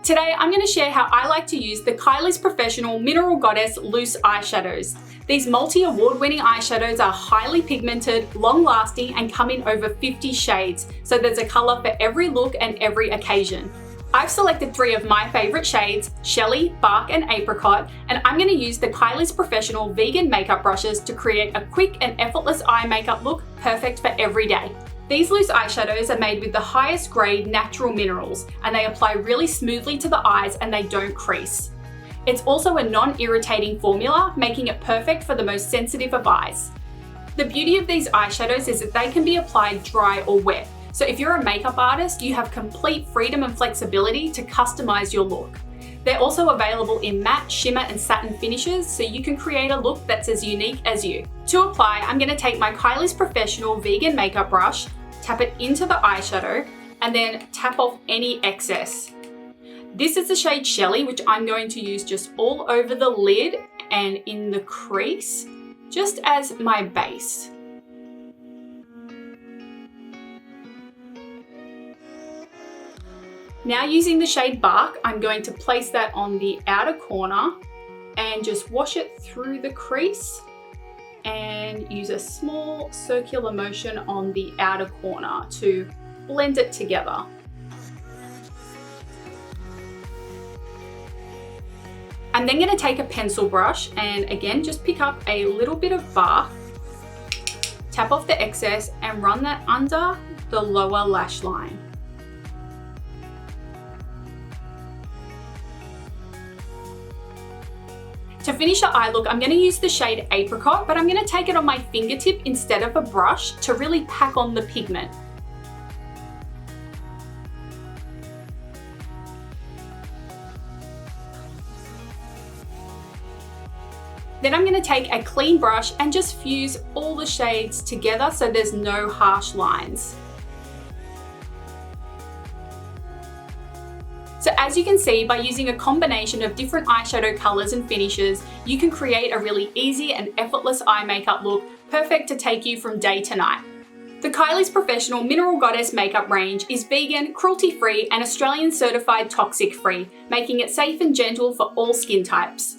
Today, I'm going to share how I like to use the Kylie's Professional Mineral Goddess Loose Eyeshadows. These multi-award-winning eyeshadows are highly pigmented, long-lasting, and come in over 50 shades, so there's a colour for every look and every occasion. I've selected 3 of my favourite shades, Shelly, Bark, and Apricot, and I'm going to use the Kylie's Professional vegan makeup brushes to create a quick and effortless eye makeup look perfect for every day. These loose eyeshadows are made with the highest grade natural minerals, and they apply really smoothly to the eyes and they don't crease. It's also a non-irritating formula, making it perfect for the most sensitive of eyes. The beauty of these eyeshadows is that they can be applied dry or wet, so if you're a makeup artist, you have complete freedom and flexibility to customize your look. They're also available in matte, shimmer, and satin finishes, so you can create a look that's as unique as you. To apply, I'm going to take my Kylie's Professional vegan makeup brush, tap it into the eyeshadow, and then tap off any excess. This is the shade Shelly, which I'm going to use just all over the lid and in the crease, just as my base. Now using the shade Bark, I'm going to place that on the outer corner and just wash it through the crease and use a small circular motion on the outer corner to blend it together. I'm then going to take a pencil brush and again just pick up a little bit of Bark, tap off the excess and run that under the lower lash line. To finish the eye look, I'm going to use the shade Apricot, but I'm going to take it on my fingertip instead of a brush to really pack on the pigment. Then I'm going to take a clean brush and just fuse all the shades together so there's no harsh lines. So as you can see, by using a combination of different eyeshadow colours and finishes, you can create a really easy and effortless eye makeup look, perfect to take you from day to night. The Kylie's Professional Mineral Goddess makeup range is vegan, cruelty-free, and Australian certified toxic-free, making it safe and gentle for all skin types.